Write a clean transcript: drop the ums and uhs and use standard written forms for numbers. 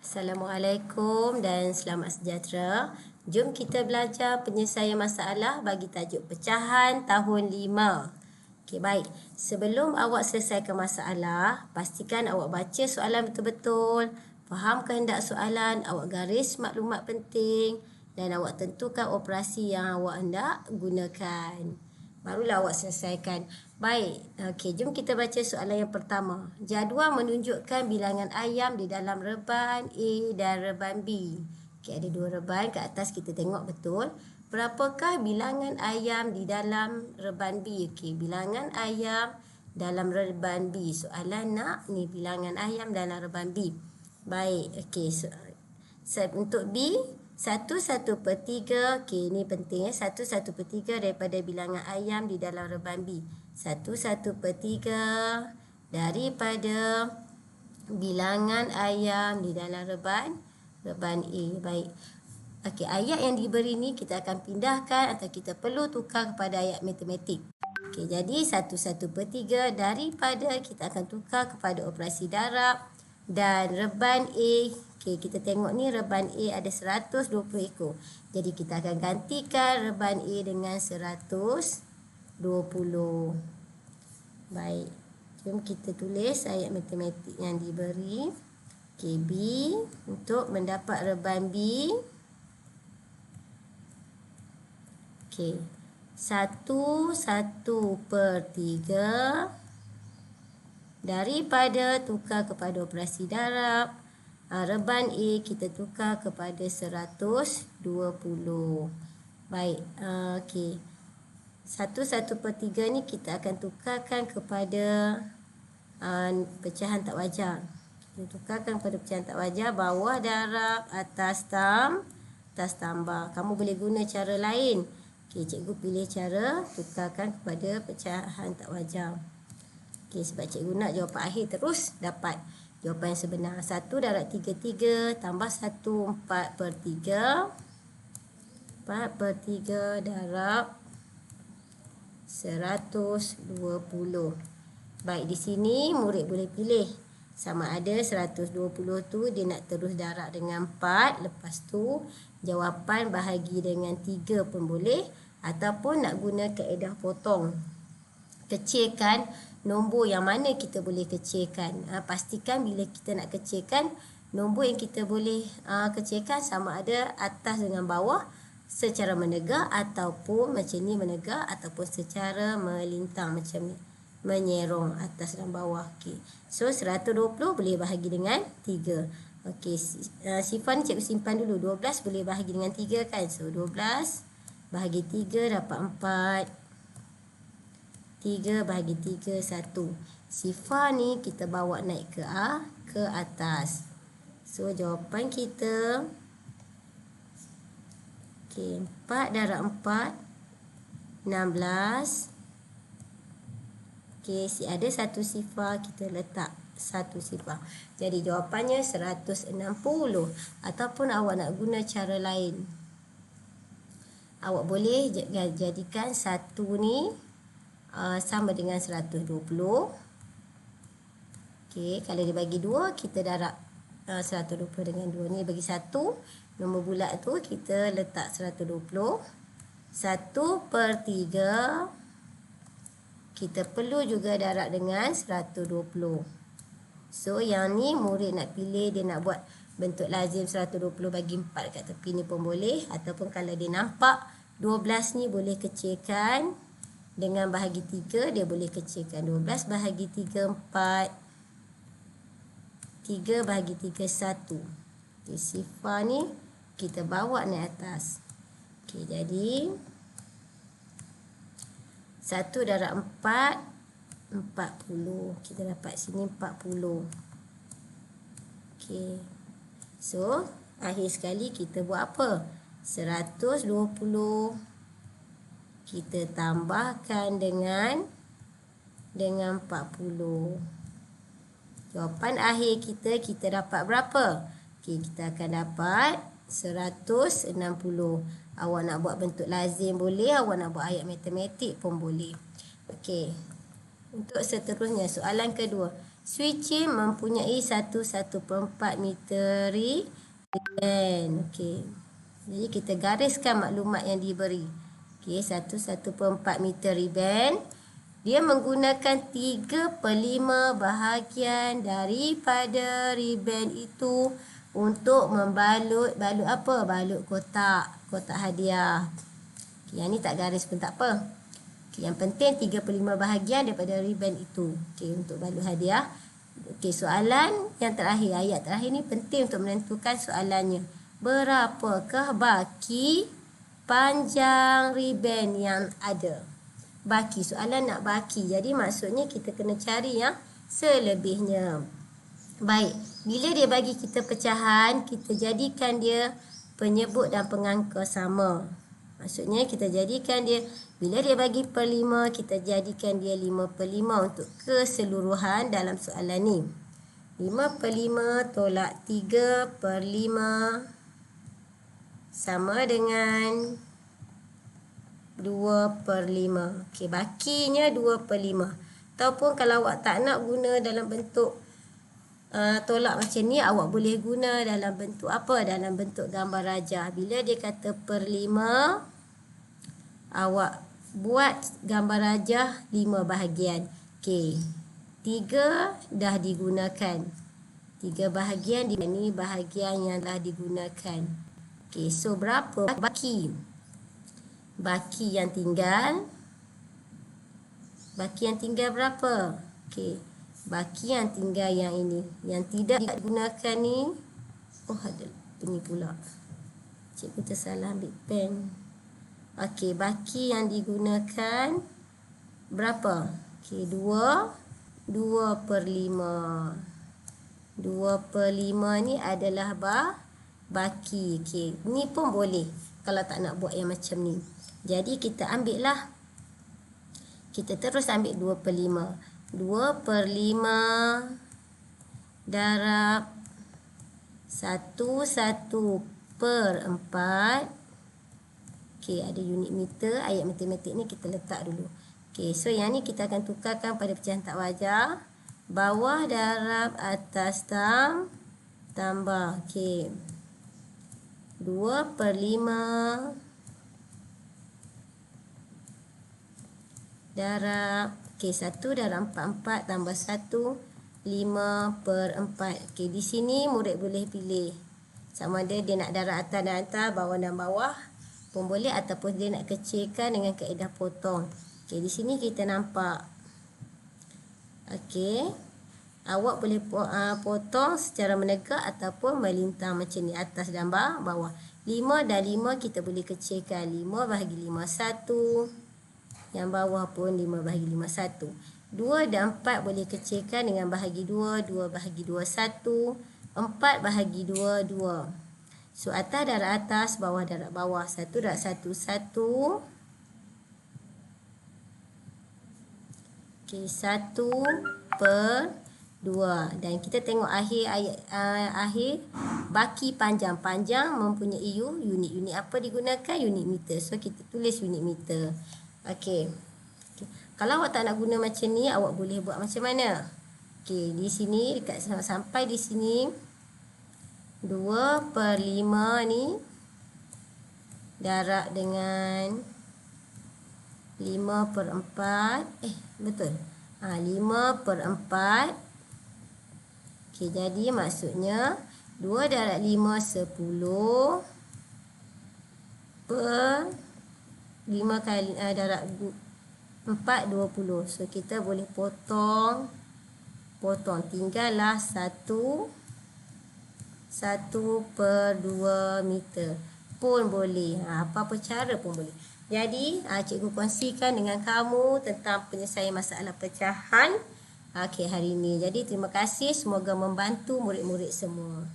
Assalamualaikum dan selamat sejahtera. Jom kita belajar penyelesaian masalah bagi tajuk pecahan tahun 5. Okey, baik. Sebelum awak selesaikan masalah, pastikan awak baca soalan betul-betul, faham kehendak soalan, awak garis maklumat penting dan awak tentukan operasi yang awak hendak gunakan. Barulah awak selesaikan. Baik, okey, jom kita baca soalan yang pertama. Jadual menunjukkan bilangan ayam di dalam reban A dan reban B. Okey, ada dua reban, kat atas kita tengok betul. Berapakah bilangan ayam di dalam reban B? Okey, bilangan ayam dalam reban B. Soalan nak ni bilangan ayam dalam reban B. Baik, okey. Untuk B, 1/1/3, okey, ni penting ya. 1/1/3 daripada bilangan ayam di dalam reban B. 1/1/3 daripada bilangan ayam di dalam reban A. Baik. Okey, ayat yang diberi ni kita akan pindahkan atau kita perlu tukar kepada ayat matematik. Okey, jadi 1/1/3 daripada kita akan tukar kepada operasi darab dan reban A. Okey, kita tengok ni reban A ada 120 ekor. Jadi kita akan gantikan reban A dengan 120. Baik. Jom kita tulis ayat matematik yang diberi. Okey, B untuk mendapat reban B. Okey. 1/1/3 daripada tukar kepada operasi darab. Reban A kita tukar kepada 120. Baik. Okey. 1/1/3 ni kita akan tukarkan kepada pecahan tak wajar. Kita tukarkan kepada pecahan tak wajar. Bawah darab, atas tambah. Kamu boleh guna cara lain. Okey, cikgu pilih cara tukarkan kepada pecahan tak wajar. Okey, sebab cikgu nak jawapan akhir terus dapat jawapan yang sebenar. 1 darab 3 tambah 1 4/3. 4/3 darab 120. Baik, di sini murid boleh pilih sama ada 120 tu dia nak terus darab dengan 4. Lepas tu jawapan bahagi dengan 3 pun boleh. Ataupun nak guna kaedah potong. Kecilkan nombor yang mana kita boleh kecilkan. Pastikan bila kita nak kecilkan, nombor yang kita boleh kecilkan sama ada atas dengan bawah secara menegak ataupun macam ni menegak ataupun secara melintang macam ni. Menyerong atas dan bawah. Okey. So 120 boleh bahagi dengan 3. Okey, sifar ni cikgu simpan dulu. 12 boleh bahagi dengan 3 kan. So 12 bahagi 3 dapat 4. 3 bahagi 3, 1. Sifar ni kita bawa naik ke atas. So, jawapan kita, okey, 4 darab 4, 16. Okey, ada satu sifar, kita letak satu sifar. Jadi, jawapannya 160. Ataupun awak nak guna cara lain. Awak boleh jadikan 1 ni sama dengan 120. Okey, kalau dibagi 2, kita darab 120 dengan 2. Ni bagi 1. Nombor bulat tu kita letak 120. 1/3. Kita perlu juga darab dengan 120. So, yang ni murid nak pilih, dia nak buat bentuk lazim 120 bagi 4 kat tepi ni pun boleh. Ataupun kalau dia nampak 12 ni boleh kecilkan dengan bahagi 3, dia boleh kecilkan. 12 bahagi 3, 4. 3 bahagi 3, 1. Okay, sifar ni kita bawa naik atas. Okey, jadi 1 darab 4, 40. Kita dapat sini 40. Okey. So, akhir sekali kita buat apa? 120. Kita tambahkan dengan 40. Jawapan akhir kita dapat berapa? Okey, kita akan dapat 160. Awak nak buat bentuk lazim boleh, awak nak buat ayat matematik pun boleh. Okey. Untuk seterusnya, soalan kedua. Switch mempunyai 1/1/4 meter riben. Okey. Jadi kita gariskan maklumat yang diberi. Okey, 1/1/4 meter riben. Dia menggunakan 3/5 bahagian daripada riben itu untuk membalut apa? Balut kotak hadiah. Okay, yang ni tak garis pun tak apa. Okay, yang penting 3/5 bahagian daripada riben itu. Okay, untuk balut hadiah. Okay, soalan yang terakhir, ayat terakhir ni penting untuk menentukan soalannya. Berapakah baki panjang riben yang ada? Baki, soalan nak baki. Jadi maksudnya kita kena cari yang selebihnya. Baik, bila dia bagi kita pecahan, kita jadikan dia penyebut dan pengangka sama. Maksudnya kita jadikan dia, bila dia bagi per 5, kita jadikan dia 5/5 untuk keseluruhan dalam soalan ni. 5/5 tolak 3/5 sama dengan 2/5. Okey, bakinya 2/5. Ataupun kalau awak tak nak guna dalam bentuk tolak macam ni, awak boleh guna dalam bentuk apa? Dalam bentuk gambar rajah. Bila dia kata per 5, awak buat gambar rajah 5 bahagian. Okey, 3 dah digunakan. 3 bahagian ni bahagian yang dah digunakan. Okey, so berapa baki? Baki yang tinggal. Baki yang tinggal berapa? Okey, baki yang tinggal yang ini. Yang tidak digunakan ni, oh ada bunyi pula. Cikgu tersalah ambil pen. Okey, baki yang digunakan berapa? Okey, 2/5. 2/5 ni adalah baki. Okey, ni pun boleh kalau tak nak buat yang macam ni. Jadi kita ambil lah. Kita terus ambil 2/5. 2/5 darab 1/4. Okey, ada unit meter. Ayat matematik ni kita letak dulu. Okey, so yang ni kita akan tukarkan pada pecahan tak wajar. Bawah darab atas tambah. Okey, 2/5 darab, okey, 1 darab 4 tambah 1, 5/4. Okey, di sini murid boleh pilih sama ada dia nak darab atas dan atas, bawah dan bawah pun boleh, ataupun dia nak kecilkan dengan kaedah potong. Okey, di sini kita nampak. Okey, awak boleh potong secara menegak ataupun melintang macam ni, atas dan bawah. 5 dan 5 kita boleh kecilkan. 5 bahagi 5, 1. Yang bawah pun 5 bahagi 5, 1. 2 dan 4 boleh kecilkan dengan bahagi 2. 2 bahagi 2, 1. 4 bahagi 2, 2. So, atas darab atas, bawah darab bawah. 1 darab 1, 1. Okey, 1/2. Dan kita tengok akhir baki panjang. Panjang mempunyai unit apa digunakan? Unit meter. So, kita tulis unit meter. Okey. Kalau awak tak nak guna macam ni, awak boleh buat macam mana? Okey, di sini dekat sampai di sini 2/5 ni darab dengan 5/4. Betul. 5/4. Okey, jadi maksudnya 2 darab 5, 10. 5 kali darab 4, 20. So, kita boleh potong. Tinggallah 1/2 meter. Pun boleh. Apa-apa cara pun boleh. Jadi, cikgu kongsikan dengan kamu tentang penyelesaian masalah pecahan hari ini. Jadi, terima kasih. Semoga membantu murid-murid semua.